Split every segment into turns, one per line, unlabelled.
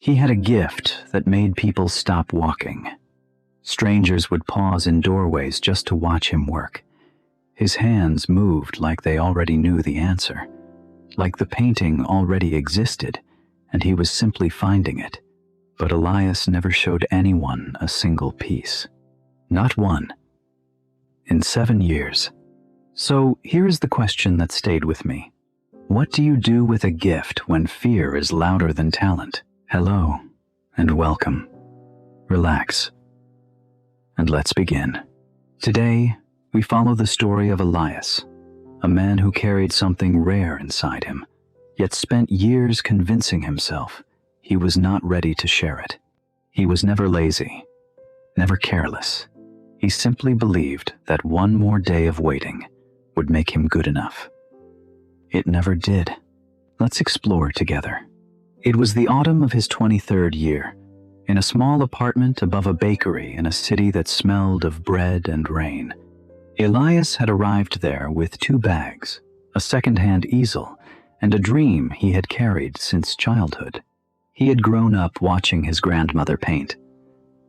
He had a gift that made people stop walking. Strangers would pause in doorways just to watch him work. His hands moved like they already knew the answer, like the painting already existed, and he was simply finding it. But Elias never showed anyone a single piece. Not one. In 7 years. So here's the question that stayed with me. What do you do with a gift when fear is louder than talent? Hello, and welcome. Relax. And let's begin. Today, we follow the story of Elias, a man who carried something rare inside him, yet spent years convincing himself he was not ready to share it. He was never lazy, never careless. He simply believed that one more day of waiting would make him good enough. It never did. Let's explore together. It was the autumn of his 23rd year, in a small apartment above a bakery in a city that smelled of bread and rain. Elias had arrived there with 2 bags, a second-hand easel, and a dream he had carried since childhood. He had grown up watching his grandmother paint.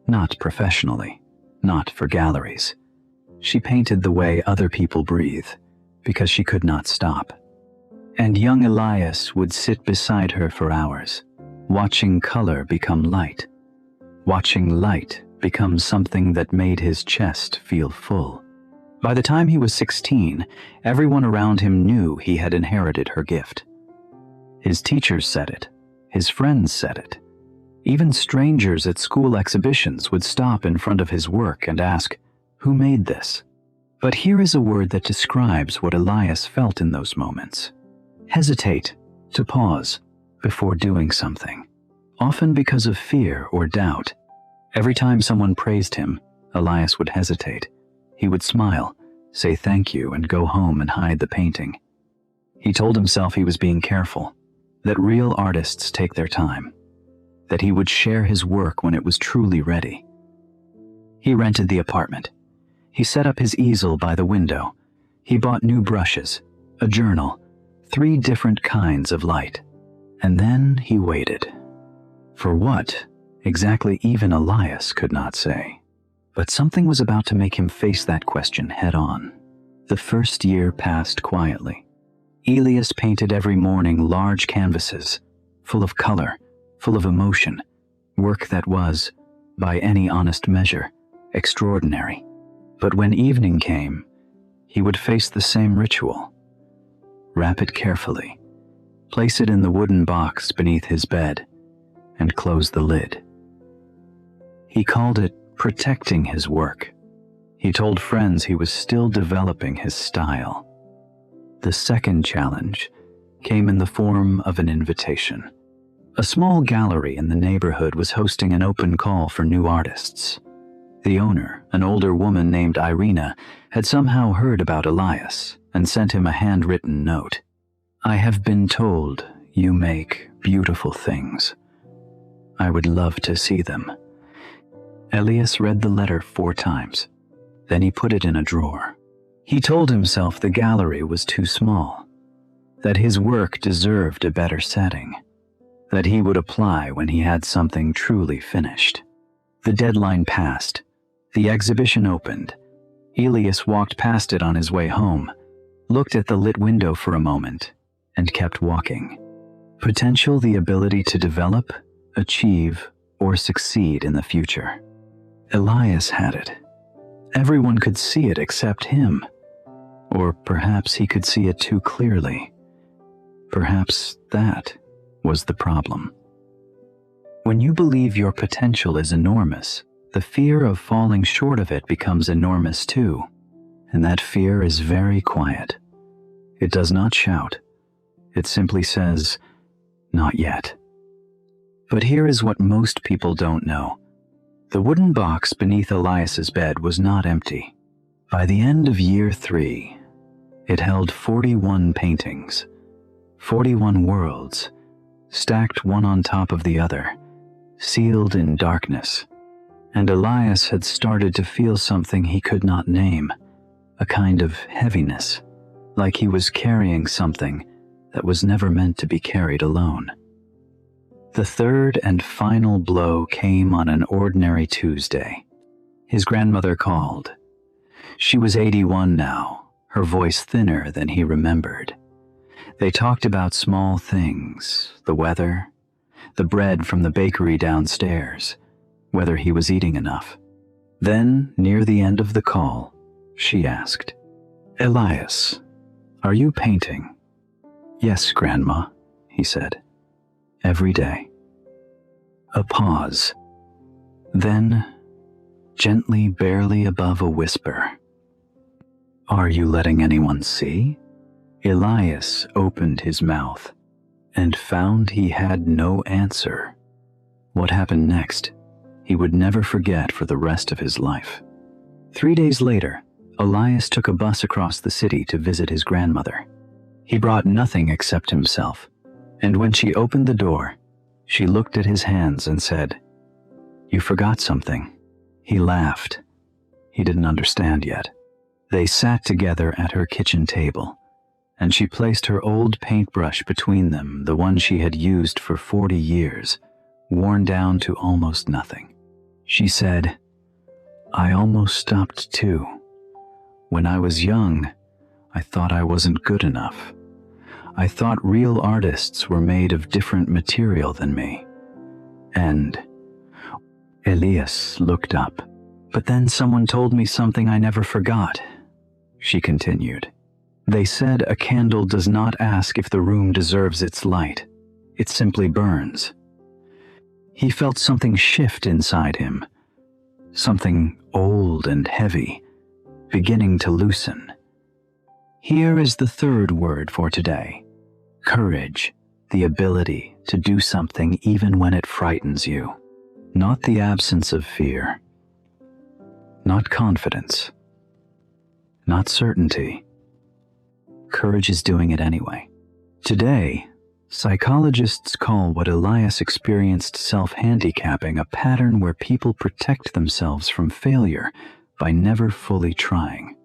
Not professionally, not for galleries. She painted the way other people breathe, because she could not stop. And young Elias would sit beside her for hours, watching color become light, watching light become something that made his chest feel full. By the time he was 16, everyone around him knew he had inherited her gift. His teachers said it. His friends said it. Even strangers at school exhibitions would stop in front of his work and ask, "Who made this?" But here is a word that describes what Elias felt in those moments. Hesitate, to pause, before doing something. Often because of fear or doubt. Every time someone praised him, Elias would hesitate. He would smile, say thank you, and go home and hide the painting. He told himself he was being careful, that real artists take their time, that he would share his work when it was truly ready. He rented the apartment. He set up his easel by the window. He bought new brushes, a journal, 3 different kinds of light. And then he waited. For what, exactly, even Elias could not say. But something was about to make him face that question head-on. The first year passed quietly. Elias painted every morning large canvases, full of color, full of emotion, work that was, by any honest measure, extraordinary. But when evening came, he would face the same ritual. Wrap it carefully, place it in the wooden box beneath his bed, and close the lid. He called it protecting his work. He told friends he was still developing his style. The second challenge came in the form of an invitation. A small gallery in the neighborhood was hosting an open call for new artists. The owner, an older woman named Irina, had somehow heard about Elias and sent him a handwritten note. "I have been told you make beautiful things. I would love to see them." Elias read the letter 4 times. Then he put it in a drawer. He told himself the gallery was too small, that his work deserved a better setting, that he would apply when he had something truly finished. The deadline passed. The exhibition opened. Elias walked past it on his way home, looked at the lit window for a moment, and kept walking. Potential, the ability to develop, achieve, or succeed in the future. Elias had it. Everyone could see it except him. Or perhaps he could see it too clearly. Perhaps that was the problem. When you believe your potential is enormous, the fear of falling short of it becomes enormous too. And that fear is very quiet. It does not shout. It simply says, "Not yet." But here is what most people don't know. The wooden box beneath Elias's bed was not empty. By the end of year 3, it held 41 paintings, 41 worlds, stacked one on top of the other, sealed in darkness. And Elias had started to feel something he could not name, a kind of heaviness, like he was carrying something that was never meant to be carried alone. The third and final blow came on an ordinary Tuesday. His grandmother called. She was 81 now, her voice thinner than he remembered. They talked about small things, the weather, the bread from the bakery downstairs, whether he was eating enough. Then, near the end of the call, she asked, "Elias, are you painting?" "Yes, Grandma," he said. "Every day." A pause. Then, gently, barely above a whisper, "Are you letting anyone see?" Elias opened his mouth and found he had no answer. What happened next, he would never forget for the rest of his life. 3 days later, Elias took a bus across the city to visit his grandmother. He brought nothing except himself, and when she opened the door, she looked at his hands and said, "You forgot something." He laughed. He didn't understand yet. They sat together at her kitchen table, and she placed her old paintbrush between them, the one she had used for 40 years, worn down to almost nothing. She said, "I almost stopped too. When I was young, I thought I wasn't good enough. I thought real artists were made of different material than me." And Elias looked up. "But then someone told me something I never forgot," she continued. "They said a candle does not ask if the room deserves its light. It simply burns." He felt something shift inside him, something old and heavy, beginning to loosen. Here is the third word for today: courage, the ability to do something even when it frightens you. Not the absence of fear, not confidence, not certainty. Courage is doing it anyway. Today, psychologists call what Elias experienced self-handicapping a pattern where people protect themselves from failure by never fully trying.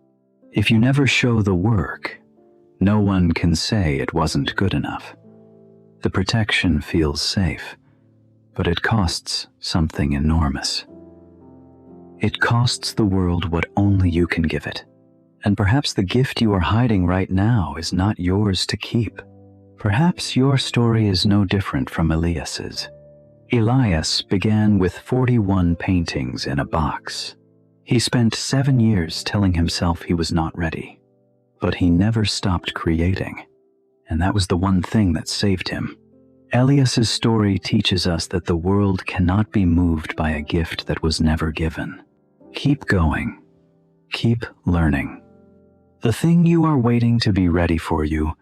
If you never show the work, no one can say it wasn't good enough. The protection feels safe, but it costs something enormous. It costs the world what only you can give it. And perhaps the gift you are hiding right now is not yours to keep. Perhaps your story is no different from Elias's. Elias began with 41 paintings in a box. He spent 7 years telling himself he was not ready, but he never stopped creating, and that was the one thing that saved him. Elias's story teaches us that the world cannot be moved by a gift that was never given. Keep going. Keep learning. The thing you are waiting to be ready for you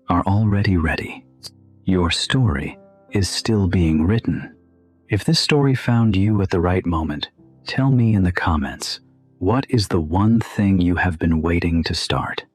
are already ready. Your story is still being written. If this story found you at the right moment, tell me in the comments, what is the one thing you have been waiting to start?